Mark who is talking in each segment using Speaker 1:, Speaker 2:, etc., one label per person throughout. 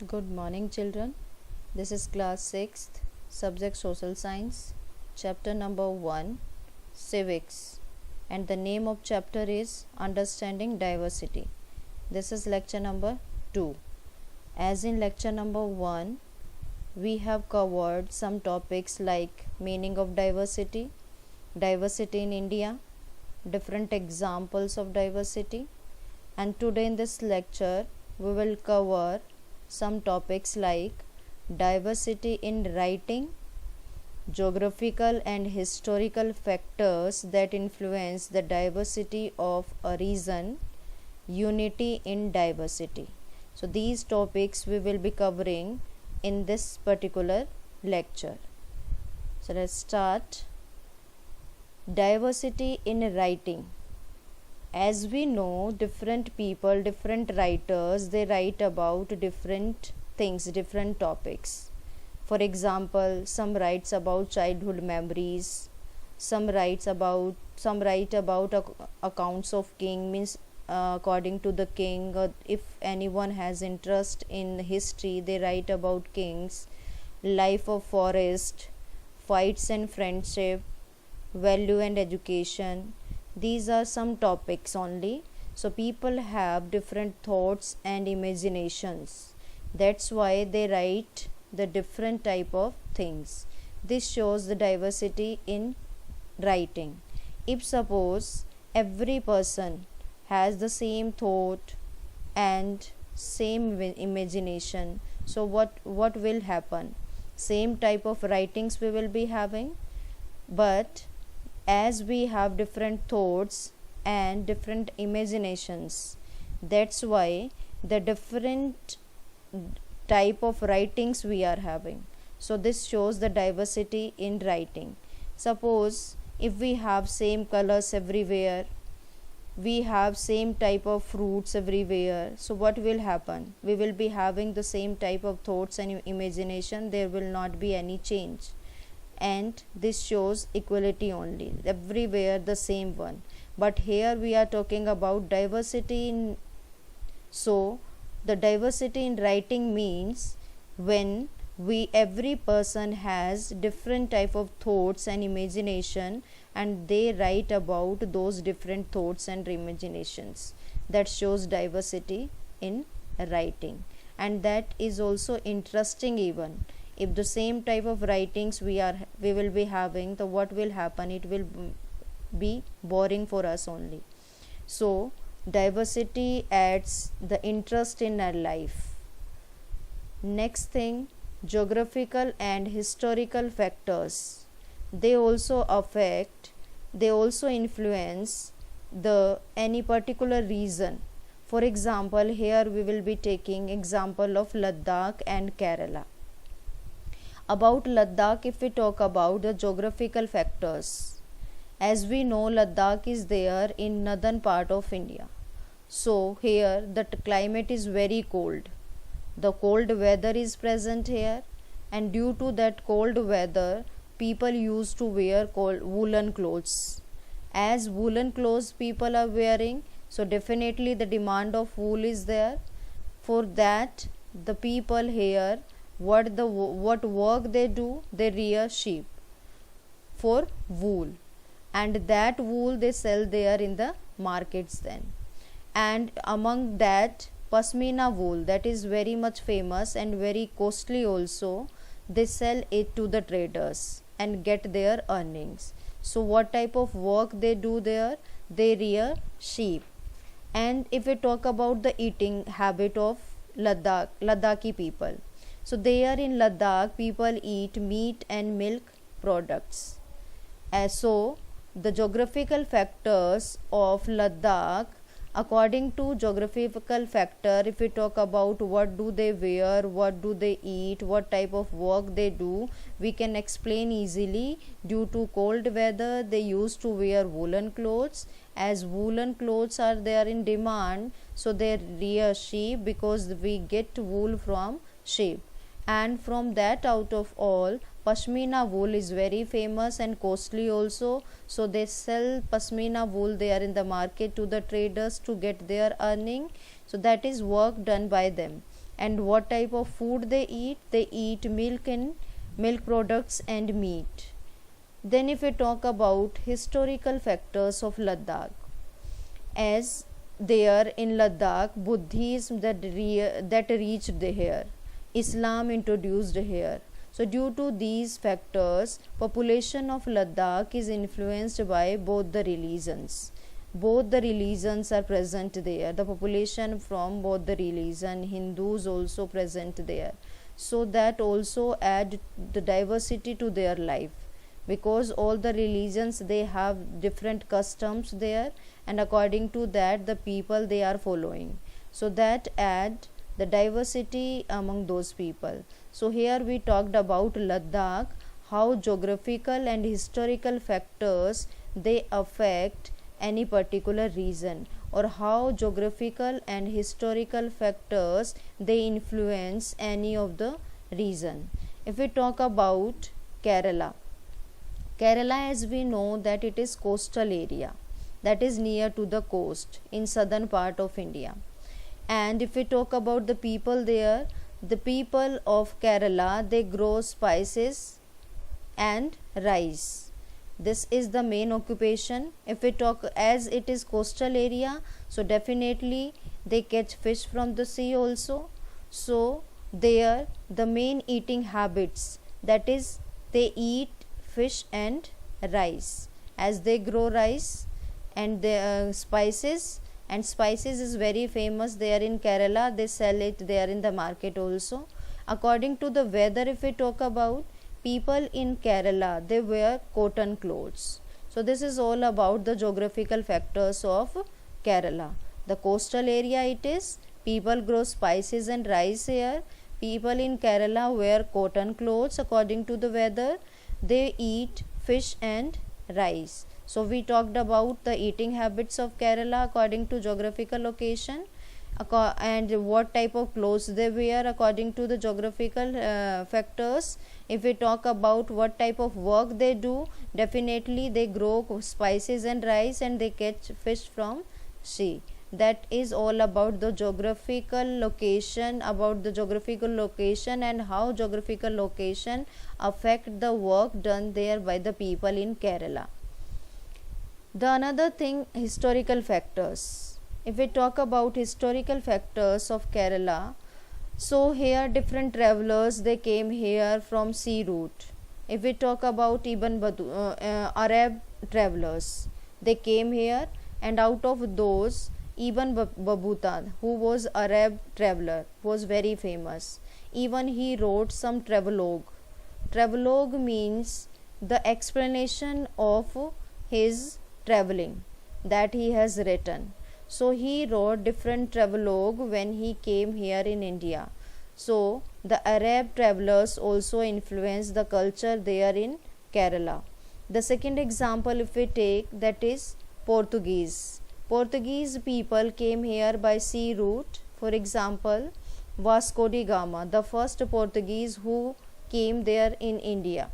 Speaker 1: Good morning, children. This is class 6th, subject social science, chapter number 1, civics, and the name of chapter is understanding diversity. This is lecture number 2. As in lecture number 1, we have covered some topics like meaning of diversity, diversity in India, different examples of diversity, and today in this lecture we will cover some topics like diversity in writing, geographical and historical factors that influence the diversity of a region, unity in diversity. So these topics we will be covering in this particular lecture. So let's start. Diversity in writing. As we know, different people, different writers, they write about different things, different topics. For example, some writes about childhood memories, some write about accounts of king, means according to the king, or if anyone has interest in history, they write about kings, life of forest, fights and friendship, value and education. These are some topics only. So people have different thoughts and imaginations. That's why they write the different type of things. This shows the diversity in writing. If suppose every person has the same thought and same imagination, so what will happen? Same type of writings we will be having, but as we have different thoughts and different imaginations, that's why the different type of writings we are having. So this shows the diversity in writing. Suppose if we have same colors everywhere, we have same type of fruits everywhere, so what will happen? We will be having the same type of thoughts and imagination. There will not be any change, and this shows equality only, everywhere the same one. But here we are talking about diversity in, so the diversity in writing means when every person has different type of thoughts and imagination, and they write about those different thoughts and imaginations. That shows diversity in writing, and that is also interesting. Even if the same type of writings we will be having, so what will happen? It will be boring for us only. So diversity adds the interest in our life. Next thing, geographical and historical factors. They also influence the any particular region. For example, here we will be taking example of Ladakh and Kerala. About Ladakh, if we talk about the geographical factors, as we know, Ladakh is there in northern part of India. So here the climate is very cold. The cold weather is present here, and due to that cold weather, people used to wear woolen clothes. As woolen clothes people are wearing, so definitely the demand of wool is there. For that, the people here, what work they do? They rear sheep for wool, and that wool they sell there in the markets then. And among that, Pashmina wool, that is very much famous and very costly also, they sell it to the traders and get their earnings. So what type of work they do there? They rear sheep. And if we talk about the eating habit of Ladakhi people, so there in Ladakh, people eat meat and milk products. So the geographical factors of Ladakh, according to geographical factor, if we talk about what do they wear, what do they eat, what type of work they do, we can explain easily. Due to cold weather, they used to wear woolen clothes. As woolen clothes are there in demand, so they rear sheep because we get wool from sheep. And from that, out of all, Pashmina wool is very famous and costly also, so they sell Pashmina wool there in the market to the traders to get their earning. So that is work done by them. And what type of food they eat? They eat milk and milk products and meat. Then if we talk about historical factors of Ladakh, as there in Ladakh, Buddhism that reached here, Islam introduced here. So due to these factors, population of Ladakh is influenced by both the religions. Both the religions are present there. The population from both the religion, Hindus also present there. So that also add the diversity to their life, because all the religions they have different customs there, and according to that the people they are following, so that add the diversity among those people. So here we talked about Ladakh, how geographical and historical factors they affect any particular region, or how geographical and historical factors they influence any of the region. If we talk about Kerala, as we know that it is coastal area, that is near to the coast in southern part of India. And if we talk about the people there, the people of Kerala, they grow spices and rice. This is the main occupation. If we talk, as it is coastal area, so definitely they catch fish from the sea also. So there the main eating habits, that is they eat fish and rice, as they grow rice and the spices, and spices is very famous there in Kerala. They sell it there in the market also. According to the weather, if we talk about, people in Kerala, they wear cotton clothes. So this is all about the geographical factors of Kerala. The coastal area it is, people grow spices and rice here. People in Kerala wear cotton clothes. According to the weather, they eat fish and rice. So we talked about the eating habits of Kerala according to geographical location, and what type of clothes they wear according to the geographical factors. If we talk about what type of work they do, definitely they grow spices and rice and they catch fish from sea. That is all about the geographical location, and how geographical location affect the work done there by the people in Kerala. The another thing, historical factors. If we talk about historical factors of Kerala, so here different travelers they came here from sea route. If we talk about Ibn Arab travelers, they came here, and out of those Ibn Battuta, who was Arab traveler, was very famous. Even he wrote some travelogue. Travelogue means the explanation of his traveling that he has written. So he wrote different travelogue when he came here in India. So the Arab travelers also influenced the culture there in Kerala. The second example if we take, that is Portuguese. Portuguese people came here by sea route. For example, Vasco da Gama, the first Portuguese who came there in India,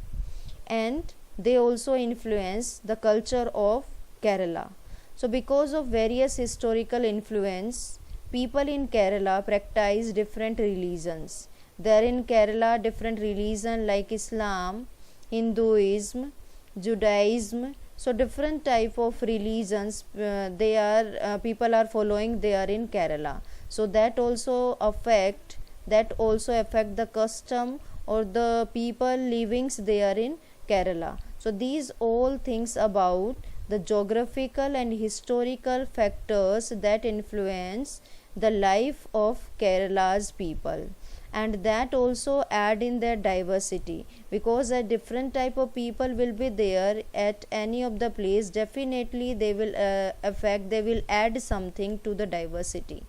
Speaker 1: and they also influenced the culture of Kerala. So because of various historical influence, people in Kerala practice different religions. There in Kerala different religions like Islam, Hinduism, Judaism. So different type of religions people are following there in Kerala. So that also affect the custom or the people livings there in Kerala. So these all things about the geographical and historical factors that influence the life of Kerala's people, and that also add in their diversity, because a different type of people will be there at any of the place. Definitely they will add something to the diversity.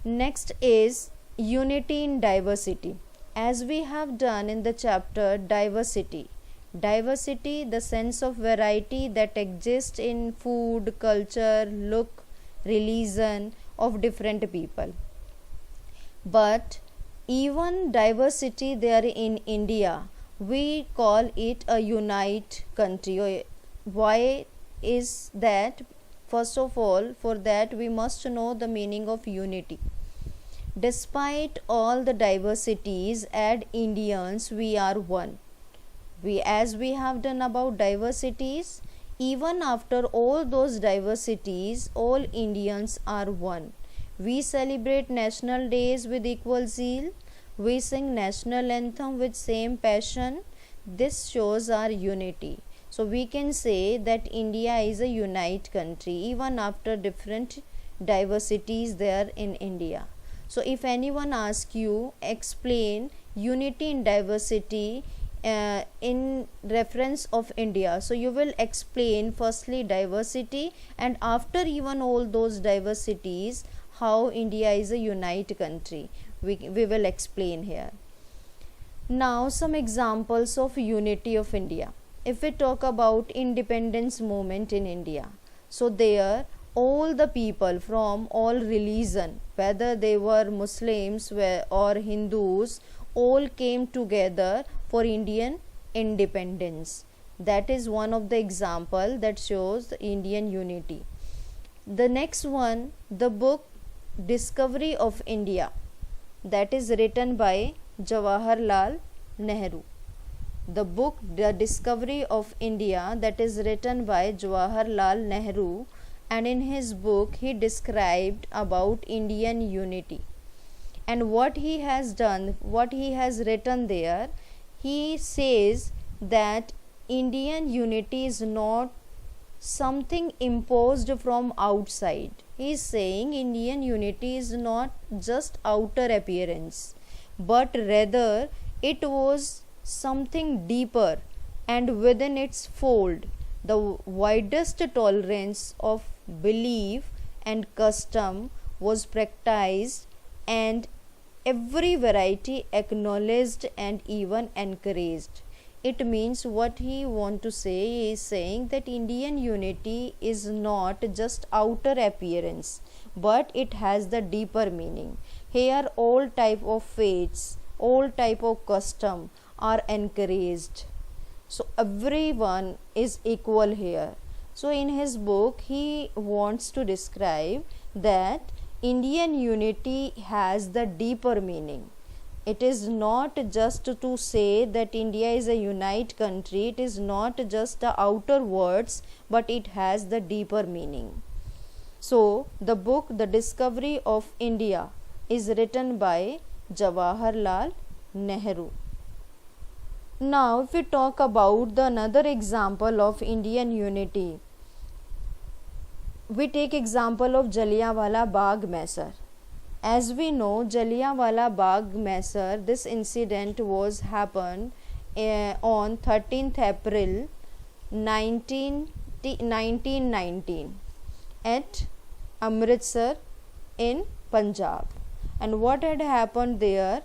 Speaker 1: Next is unity in diversity. As we have done in the chapter diversity, the sense of variety that exists in food, culture, look, religion of different people. But even diversity there in India, we call it a unite country. Why is that? First of all, for that we must know the meaning of unity. Despite all the diversities, as Indians, we are one. As we have done about diversities, even after all those diversities, all Indians are one. We celebrate national days with equal zeal. We sing national anthem with same passion. This shows our unity. So we can say that India is a unite country even after different diversities there in India. So if anyone asks you, explain unity in diversity in reference of India, so you will explain firstly diversity, and after even all those diversities, how India is a unite country. We will explain here. Now some examples of unity of India. If we talk about independence movement in India, so there all the people from all religion, whether they were Muslims or Hindus, all came together for Indian independence. That is one of the example that shows the Indian unity. The next one, the book Discovery of India, that is written by Jawaharlal Nehru. The book The Discovery of India, that is written by Jawaharlal Nehru, and in his book he described about Indian unity. And what he has done, what he has written there, he says that Indian unity is not something imposed from outside. He is saying Indian unity is not just outer appearance, but rather it was something deeper, and within its fold the widest tolerance of belief and custom was practiced, and every variety acknowledged and even encouraged. It means what he want to say is saying that Indian unity is not just outer appearance, but it has the deeper meaning. Here all type of faiths, all type of custom are encouraged. So everyone is equal here. So in his book he wants to describe that Indian unity has the deeper meaning. It is not just to say that India is a unite country, it is not just the outer words, but it has the deeper meaning. So the book The Discovery of India is written by Jawaharlal Nehru. Now if we talk about the another example of Indian unity, we take example of Jallianwala Bagh massacre. As we know, Jallianwala Bagh massacre, this incident was happened on 13th April 1919 at Amritsar in Punjab. And what had happened there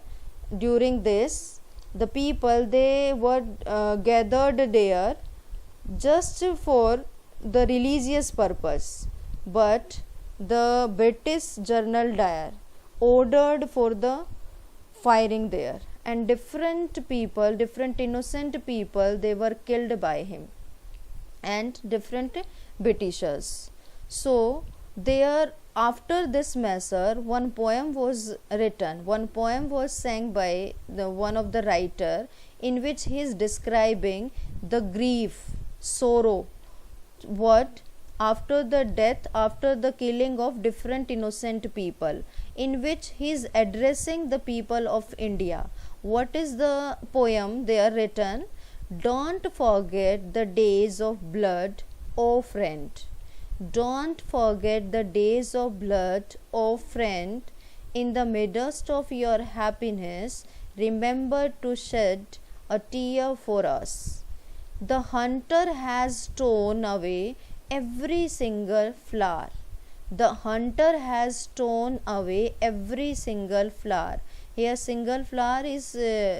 Speaker 1: during this, the people, they were gathered there just for the religious purpose, but the British General Dyer ordered for the firing there, and different people, different innocent people, they were killed by him and different Britishers. So there, after this massacre, one poem was written, one poem was sang by one of the writer, in which he is describing the grief, sorrow, what after the death, after the killing of different innocent people, in which he is addressing the people of India. What is the poem there written? Don't forget the days of blood, O friend. Don't forget the days of blood, O friend. In the midst of your happiness, remember to shed a tear for us. The hunter has torn away every single flower. The hunter has torn away every single flower. Here single flower is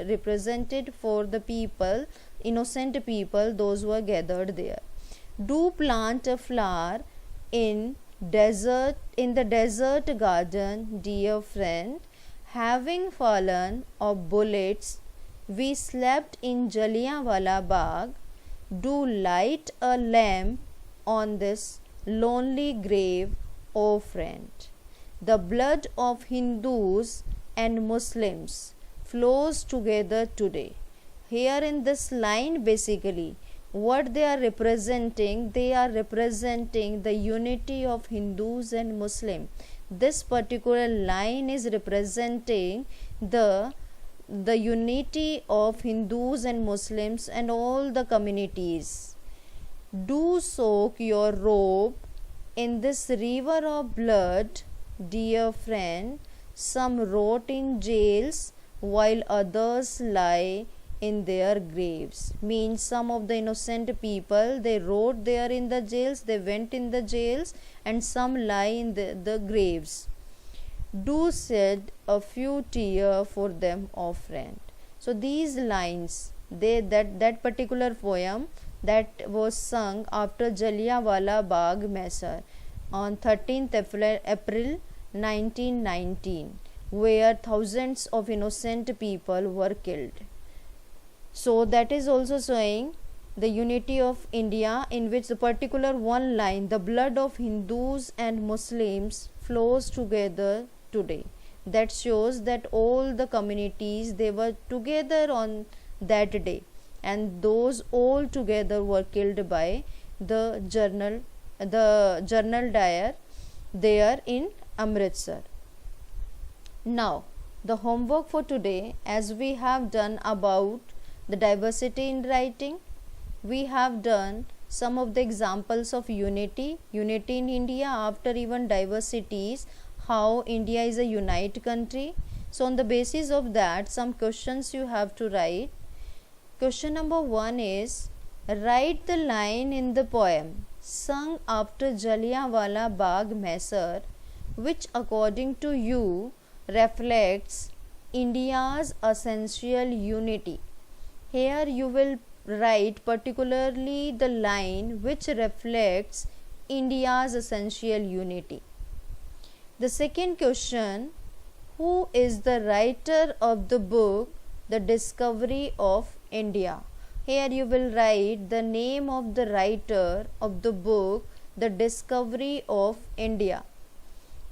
Speaker 1: represented for the people, innocent people, those who are gathered there. Do plant a flower in the desert garden, dear friend. Having fallen of bullets, we slept in Jallianwala Bagh. Do light a lamp on this lonely grave, O friend. The blood of Hindus and Muslims flows together today. Here in this line, basically what they are representing, they are representing the unity of Hindus and Muslim. This particular line is representing the unity of Hindus and Muslims and all the communities. Do soak your robe in this river of blood, dear friend. Some rot in jails while others lie in their graves. Means some of the innocent people, they rot there in the jails, they went in the jails, and some lie in the graves. Do shed a few tears for them, O friend. So these lines, that particular poem that was sung after Jallianwala Bagh massacre on 13th April 1919, where thousands of innocent people were killed. So that is also showing the unity of India, in which the particular one line, the blood of Hindus and Muslims flows together today. That shows that all the communities, they were together on that day, and those all together were killed by the General Dyer there in Amritsar. Now the homework for today, as we have done about the diversity in writing, we have done some of the examples of unity in India after even diversities, how India is a unite country. So on the basis of that, some questions you have to write. Question number 1 is, write the line in the poem sung after Jallianwala Bagh massacre which according to you reflects India's essential unity. Here you will write particularly the line which reflects India's essential unity. The second question, who is the writer of the book The Discovery of India? Here you will write the name of the writer of the book The Discovery of India.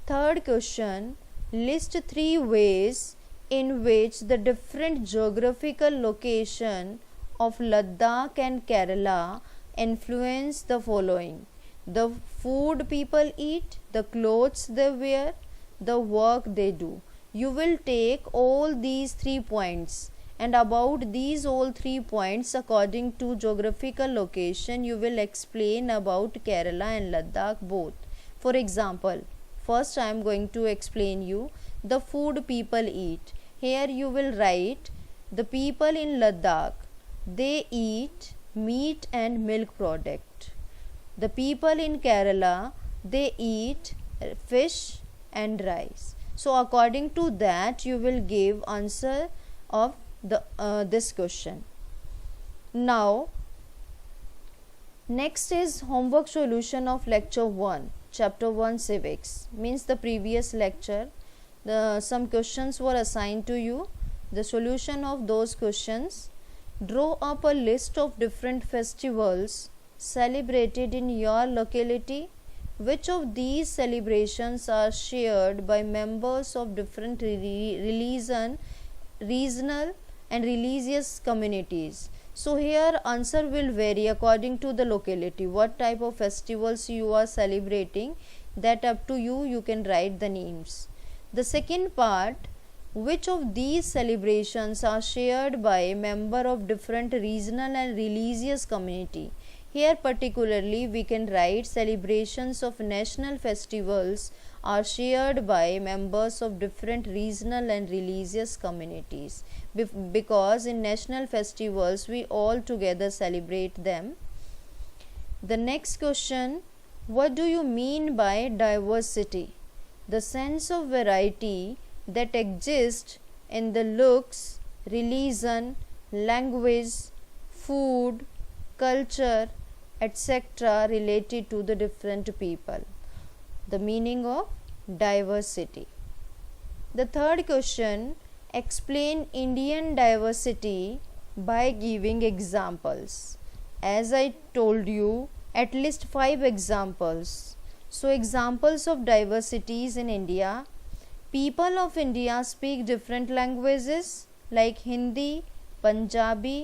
Speaker 1: Third question, list 3 ways in which the different geographical location of Ladakh and Kerala influence the following: the food people eat, the clothes they wear, the work they do. You will take all these 3 points, and about these all 3 points according to geographical location, you will explain about Kerala and Ladakh both. For example, first I am going to explain you the food people eat. Here you will write, the people in Ladakh, they eat meat and milk product. The people in Kerala, they eat fish and rice. So according to that, you will give answer of this question. Now next is homework solution of lecture 1, chapter 1 civics, means the previous lecture. Some questions were assigned to you. The solution of those questions: draw up a list of different festivals celebrated in your locality. Which of these celebrations are shared by members of different regional and religious communities? So here answer will vary according to the locality. What type of festivals you are celebrating, that up to you, you can write the names. The second part, which of these celebrations are shared by a member of different regional and religious community? Here particularly we can write celebrations of national festivals are shared by members of different regional and religious communities, because in national festivals we all together celebrate them. The next question, what do you mean by diversity? The sense of variety that exists in the looks, religion, language, food, culture, etc. related to the different people. The meaning of diversity. The third question, explain Indian diversity by giving examples. As I told you, at least 5 examples. So examples of diversities in India: people of India speak different languages like Hindi, Punjabi,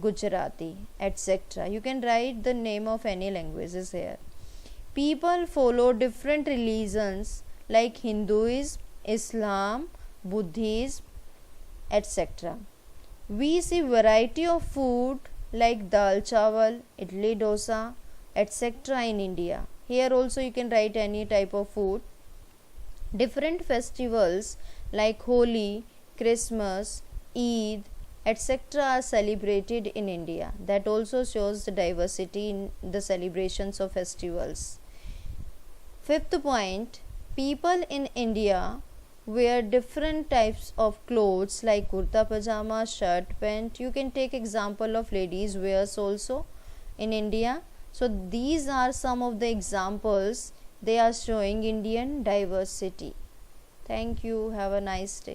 Speaker 1: Gujarati, etc. You can write the name of any languages here. People follow different religions like Hinduism, Islam, Buddhism, etc. We see variety of food like dal chawal, idli dosa, etc. in India. Here also you can write any type of food. Different festivals like Holi, Christmas, Eid, etc. are celebrated in India. That also shows the diversity in the celebrations of festivals. Fifth point, people in India wear different types of clothes like kurta pajama, shirt, pant. You can take example of ladies wears also in India. So these are some of the examples. They are showing Indian diversity. Thank you. Have a nice day.